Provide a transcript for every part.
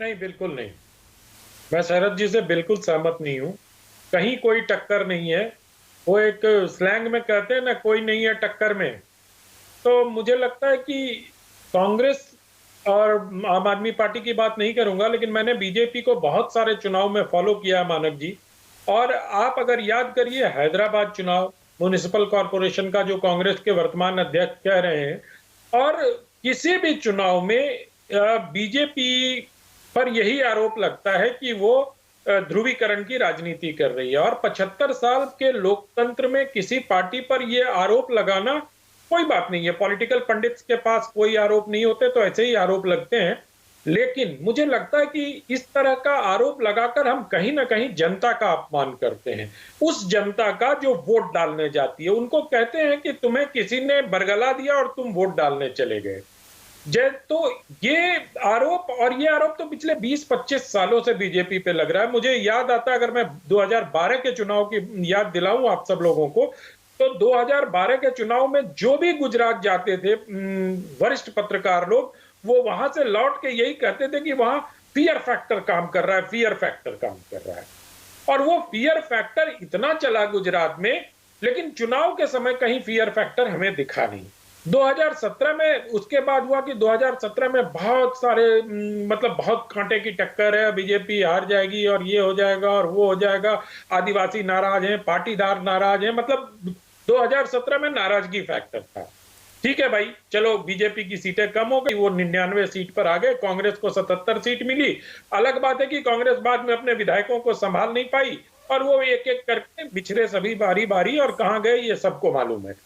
नहीं, बिल्कुल नहीं। मैं शरद जी से बिल्कुल सहमत नहीं हूँ। कहीं कोई टक्कर नहीं है। वो एक स्लैंग में कहते हैं ना, कोई नहीं है टक्कर में। तो मुझे लगता है कि कांग्रेस और आम आदमी पार्टी की बात नहीं करूंगा, लेकिन मैंने बीजेपी को बहुत सारे चुनाव में फॉलो किया, मानक जी। और आप अगर याद करिए हैदराबाद चुनाव, म्युनिसिपल कॉरपोरेशन का, जो कांग्रेस के वर्तमान अध्यक्ष कह रहे हैं, और किसी भी चुनाव में बीजेपी पर यही आरोप लगता है कि वो ध्रुवीकरण की राजनीति कर रही है। और 75 साल के लोकतंत्र में किसी पार्टी पर यह आरोप लगाना कोई बात नहीं है। पॉलिटिकल पंडित्स के पास कोई आरोप नहीं होते, तो ऐसे ही आरोप लगते हैं। लेकिन मुझे लगता है कि इस तरह का आरोप लगाकर हम कहीं ना कहीं जनता का अपमान करते हैं। उस जनता का जो वोट डालने जाती है, उनको कहते हैं कि तुम्हें किसी ने बरगला दिया और तुम वोट डालने चले गए। जय तो ये ये आरोप तो पिछले 20-25 सालों से बीजेपी पे लग रहा है। मुझे याद आता है, अगर मैं 2012 के चुनाव की याद दिलाऊं आप सब लोगों को, तो 2012 के चुनाव में जो भी गुजरात जाते थे वरिष्ठ पत्रकार लोग, वो वहां से लौट के यही कहते थे कि वहां फियर फैक्टर काम कर रहा है, फियर फैक्टर काम कर रहा है। और वो फियर फैक्टर इतना चला गुजरात में, लेकिन चुनाव के समय कहीं फियर फैक्टर हमें दिखा नहीं। 2017 में उसके बाद हुआ कि 2017 में बहुत सारे मतलब बहुत कांटे की टक्कर है, बीजेपी हार जाएगी और ये हो जाएगा और वो हो जाएगा, आदिवासी नाराज हैं, पाटीदार नाराज हैं, मतलब 2017 में नाराजगी फैक्टर था। ठीक है भाई, चलो बीजेपी की सीटें कम हो गई, वो 99 सीट पर आ गए, कांग्रेस को 77 सीट मिली। अलग बात है कि कांग्रेस बाद में अपने विधायकों को संभाल नहीं पाई और वो एक एक करके बिछड़े सभी बारी बारी, और कहां गए ये सबको मालूम है।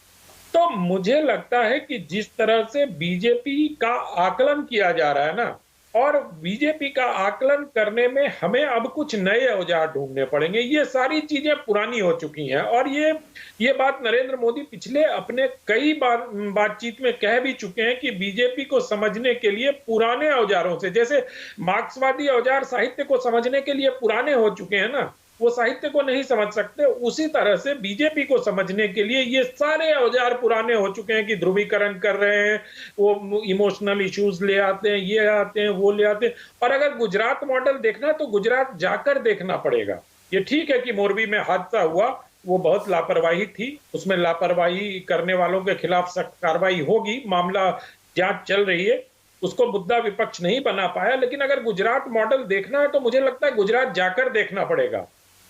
तो मुझे लगता है कि जिस तरह से बीजेपी का आकलन किया जा रहा है ना, और बीजेपी का आकलन करने में हमें अब कुछ नए औजार ढूंढने पड़ेंगे। ये सारी चीजें पुरानी हो चुकी हैं, और ये बात नरेंद्र मोदी पिछले अपने कई बार बातचीत में कह भी चुके हैं कि बीजेपी को समझने के लिए पुराने औजारों से, जैसे मार्क्सवादी औजार साहित्य को समझने के लिए पुराने हो चुके हैं ना, वो साहित्य को नहीं समझ सकते, उसी तरह से बीजेपी को समझने के लिए ये सारे औजार पुराने हो चुके हैं कि ध्रुवीकरण कर रहे हैं, वो इमोशनल इश्यूज ले आते हैं, ये आते हैं, वो ले आते हैं। और अगर गुजरात मॉडल देखना है तो गुजरात जाकर देखना पड़ेगा। ये ठीक है कि मोरबी में हादसा हुआ, वो बहुत लापरवाही थी, उसमें लापरवाही करने वालों के खिलाफ सख्त कार्रवाई होगी, मामला जांच चल रही है, उसको मुद्दा विपक्ष नहीं बना पाया। लेकिन अगर गुजरात मॉडल देखना है तो मुझे लगता है गुजरात जाकर देखना पड़ेगा।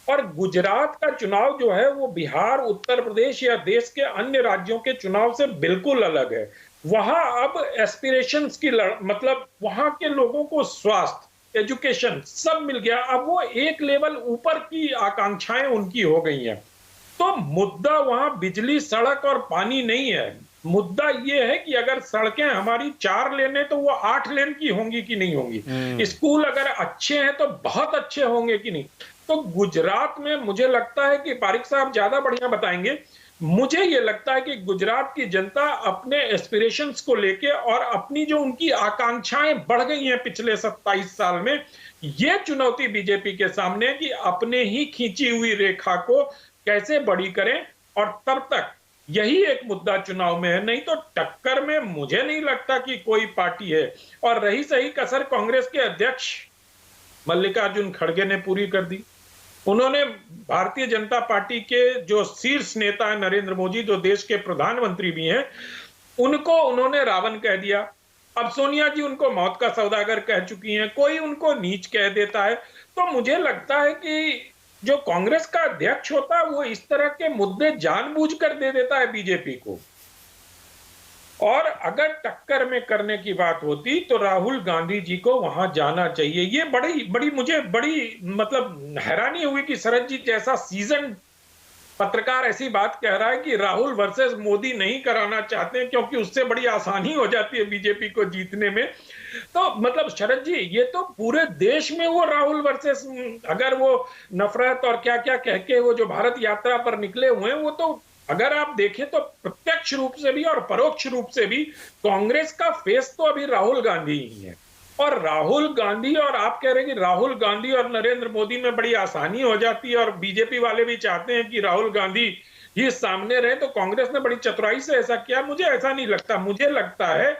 और गुजरात का चुनाव जो है वो बिहार, उत्तर प्रदेश या देश के अन्य राज्यों के चुनाव से बिल्कुल अलग है। वहां अब एस्पिरेशंस की मतलब वहां के लोगों को स्वास्थ्य, एजुकेशन सब मिल गया। अब वो एक लेवल ऊपर की आकांक्षाएं उनकी हो गई हैं। तो मुद्दा वहां बिजली, सड़क और पानी नहीं है। मुद्दा ये है कि अगर सड़कें हमारी 4 लेन है तो वो 8 लेन की होंगी कि नहीं होंगी, स्कूल अगर अच्छे हैं तो बहुत अच्छे होंगे कि नहीं। तो गुजरात में मुझे लगता है कि पारिक साहब ज्यादा बढ़िया बताएंगे, मुझे ये लगता है कि गुजरात की जनता अपने एस्पिरेशंस को लेके और अपनी जो उनकी आकांक्षाएं बढ़ गई हैं पिछले 27 साल में, ये चुनौती बीजेपी के सामने है कि अपने ही खींची हुई रेखा को कैसे बड़ी करें। और तब तक यही एक मुद्दा चुनाव में है, नहीं तो टक्कर में मुझे नहीं लगता कि कोई पार्टी है। और रही सही कसर कांग्रेस के अध्यक्ष मल्लिकार्जुन खड़गे ने पूरी कर दी। उन्होंने भारतीय जनता पार्टी के जो शीर्ष नेता है नरेंद्र मोदी, जो देश के प्रधानमंत्री भी हैं, उनको उन्होंने रावण कह दिया। अब सोनिया जी उनको मौत का सौदागर कह चुकी हैं, कोई उनको नीच कह देता है। तो मुझे लगता है कि जो कांग्रेस का अध्यक्ष होता है वो इस तरह के मुद्दे जानबूझकर दे देता है बीजेपी को। और अगर टक्कर में करने की बात होती तो राहुल गांधी जी को वहां जाना चाहिए। ये मुझे बड़ी मतलब हैरानी हुई कि शरद जी जैसा सीजन पत्रकार ऐसी बात कह रहा है कि राहुल वर्सेस मोदी नहीं कराना चाहते हैं क्योंकि उससे बड़ी आसानी हो जाती है बीजेपी को जीतने में। तो मतलब शरद जी, ये तो पूरे देश में वो राहुल वर्सेस, अगर वो नफरत और क्या क्या कह के वो जो भारत यात्रा पर निकले हुए हैं, वो तो अगर आप देखें तो प्रत्यक्ष रूप से भी और परोक्ष रूप से भी कांग्रेस का फेस तो अभी राहुल गांधी ही है। और राहुल गांधी, और आप कह रहे हैं कि राहुल गांधी और नरेंद्र मोदी में बड़ी आसानी हो जाती है और बीजेपी वाले भी चाहते हैं कि राहुल गांधी ही सामने रहे, तो कांग्रेस ने बड़ी चतुराई से ऐसा किया। मुझे ऐसा नहीं लगता। मुझे लगता है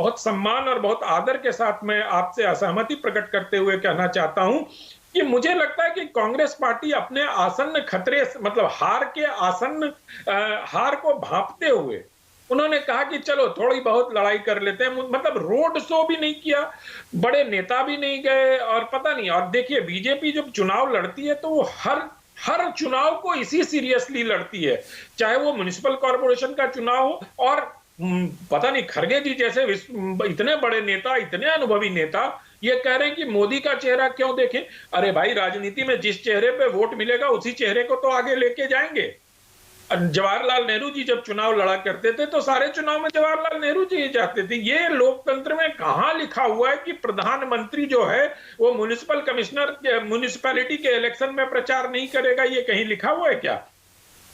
बहुत सम्मान और बहुत आदर के साथ मैं आपसे असहमति प्रकट करते हुए कहना चाहता हूं कि मुझे लगता है कि कांग्रेस पार्टी अपने आसन्न खतरे, मतलब हार के आसन्न हार को भांपते हुए उन्होंने कहा कि चलो थोड़ी बहुत लड़ाई कर लेते हैं, मतलब रोड शो भी नहीं किया, बड़े नेता भी नहीं गए, और पता नहीं। और देखिए, बीजेपी जब चुनाव लड़ती है तो वो हर हर चुनाव को इसी सीरियसली लड़ती है, चाहे वो म्युनिसिपल कॉर्पोरेशन का चुनाव हो। और पता नहीं, खड़गे जी जैसे इतने बड़े नेता, इतने अनुभवी नेता ये कह रहे हैं कि मोदी का चेहरा क्यों देखें। अरे भाई, राजनीति में जिस चेहरे पे वोट मिलेगा उसी चेहरे को तो आगे लेके जाएंगे। जवाहरलाल नेहरू जी जब चुनाव लड़ा करते थे तो सारे चुनाव में जवाहरलाल नेहरू जी जाते थे। ये लोकतंत्र में कहां लिखा हुआ है कि प्रधानमंत्री जो है वो म्युनिसिपल कमिश्नर, म्युनिसिपैलिटी के इलेक्शन में प्रचार नहीं करेगा? ये कहीं लिखा हुआ है क्या?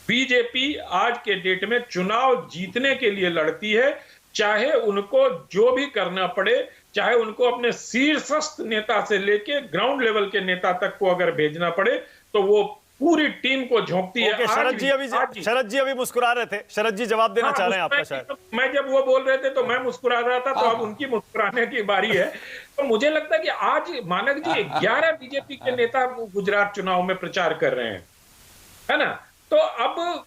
बीजेपी आज के डेट में चुनाव जीतने के लिए लड़ती है, चाहे उनको जो भी करना पड़े, चाहे उनको अपने शीर्षस्थ नेता से लेके ग्राउंड लेवल के नेता तक को अगर भेजना पड़े तो वो पूरी टीम को झोंकती है। शरद जी अभी मुस्कुरा रहे थे, शरद जी जवाब देना चाह रहे हैं आपका शायद। मैं जब वो बोल रहे थे तो मैं मुस्कुरा रहा था, तो अब उनकी मुस्कुराने की बारी है। तो मुझे लगता है कि आज मानक जी 11 बीजेपी के नेता गुजरात चुनाव में प्रचार कर रहे हैं, है ना। तो अब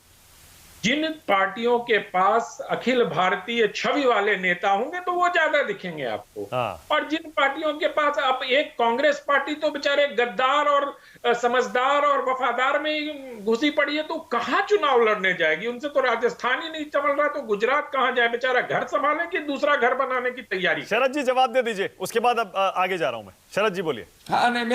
जिन पार्टियों के पास अखिल भारतीय छवि वाले नेता होंगे तो वो ज्यादा दिखेंगे आपको, और जिन पार्टियों के पास, अब एक कांग्रेस पार्टी तो बेचारे गद्दार और समझदार और वफादार में ही घुसी पड़ी है, तो कहां चुनाव लड़ने जाएगी? उनसे तो राजस्थान ही नहीं चल रहा, तो गुजरात कहां जाए? बेचारा घर संभाले कि दूसरा घर बनाने की तैयारी। शरद जी जवाब दे दीजिए, उसके बाद अब आगे जा रहा हूं मैं। शरद जी बोलिए। हाँ, नहीं,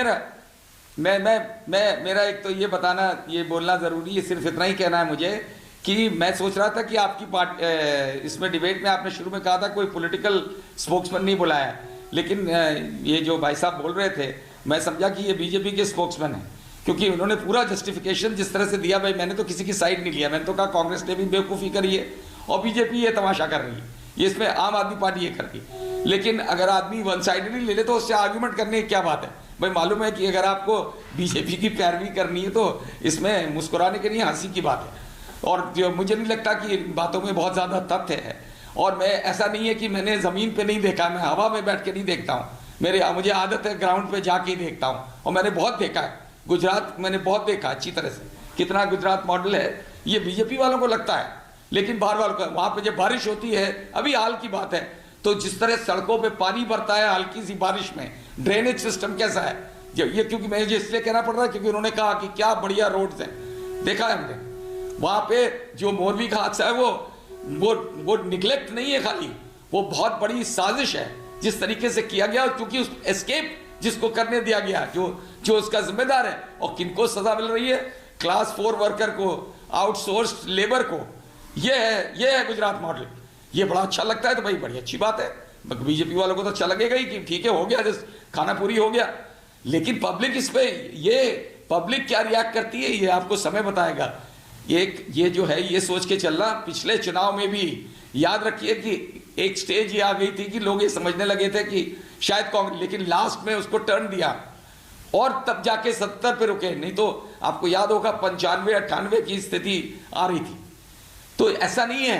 मेरा एक तो ये बताना, ये बोलना जरूरी है, सिर्फ इतना ही कहना है मुझे कि मैं सोच रहा था कि आपकी इसमें डिबेट में आपने शुरू में कहा था कोई पॉलिटिकल स्पोक्समैन नहीं बुलाया, लेकिन ये जो भाई साहब बोल रहे थे मैं समझा कि ये बीजेपी के स्पोक्समैन हैं, क्योंकि उन्होंने पूरा जस्टिफिकेशन जिस तरह से दिया, भाई मैंने तो किसी की साइड नहीं लिया, मैंने तो कहा कांग्रेस ने भी बेवकूफ़ी करी है और बीजेपी ये तमाशा कर रही है, ये इसमें आम आदमी पार्टी ये कर रही है। लेकिन अगर आदमी वन साइडली ले ले तो उससे आर्ग्यूमेंट करने की क्या बात है? भाई मालूम है कि अगर आपको बीजेपी की पैरवी करनी है तो इसमें मुस्कुराने के लिए हंसी की बात है। और जो मुझे नहीं लगता कि इन बातों में बहुत ज़्यादा तथ्य है, और मैं ऐसा नहीं है कि मैंने ज़मीन पे नहीं देखा, मैं हवा में बैठ के नहीं देखता हूँ, मुझे आदत है ग्राउंड पे जाके ही देखता हूँ, और मैंने बहुत देखा है गुजरात, मैंने बहुत देखा अच्छी तरह से कितना गुजरात मॉडल है। ये बीजेपी वालों को लगता है, लेकिन बाहर वालों को, वहाँ पर जब बारिश होती है, अभी हाल की बात है, तो जिस तरह सड़कों पर पानी भरता है हल्की सी बारिश में, ड्रेनेज सिस्टम कैसा है, ये क्योंकि मैं इसलिए कहना पड़ रहा है क्योंकि उन्होंने कहा कि क्या बढ़िया रोड्स हैं, देखा है हमने वहाँ पे। जो मोरबी का हादसा है वो निगलेक्ट नहीं है खाली, वो बहुत बड़ी साजिश है जिस तरीके से किया गया, क्योंकि उस एस्केप जिसको करने दिया गया, जो उसका जिम्मेदार है, और किनको सजा मिल रही है? क्लास 4 वर्कर को, आउटसोर्स्ड लेबर को। ये है गुजरात मॉडल। ये बड़ा अच्छा लगता है तो भाई बड़ी अच्छी बात है, बीजेपी वालों को तो अच्छा लगेगा ही कि ठीक है, हो गया, खाना पूरी हो गया। लेकिन पब्लिक इस पे, पब्लिक क्या रिएक्ट करती है ये आपको समय बताएगा। ये जो है ये सोच के चलना, पिछले चुनाव में भी याद रखिए कि एक स्टेज ये आ गई थी कि लोग ये समझने लगे थे कि शायद कांग्रेस, लेकिन लास्ट में उसको टर्न दिया और तब जाके 70 पे रुके, नहीं तो आपको याद होगा 95-98 की स्थिति आ रही थी। तो ऐसा नहीं है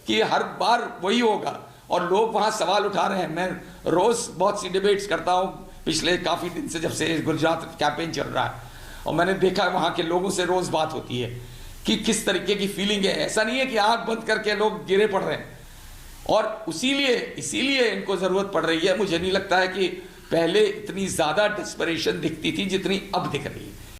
कि हर बार वही होगा, और लोग वहाँ सवाल उठा रहे हैं। मैं रोज बहुत सी डिबेट्स करता हूँ पिछले काफ़ी दिन से, जब से गुजरात कैंपेन चल रहा है, और मैंने देखा वहाँ के लोगों से रोज बात होती है कि किस तरीके की फीलिंग है। ऐसा नहीं है कि आंख बंद करके लोग गिरे पड़ रहे हैं, और इसीलिए इनको ज़रूरत पड़ रही है। मुझे नहीं लगता है कि पहले इतनी ज़्यादा डिस्परेशन दिखती थी जितनी अब दिख रही है।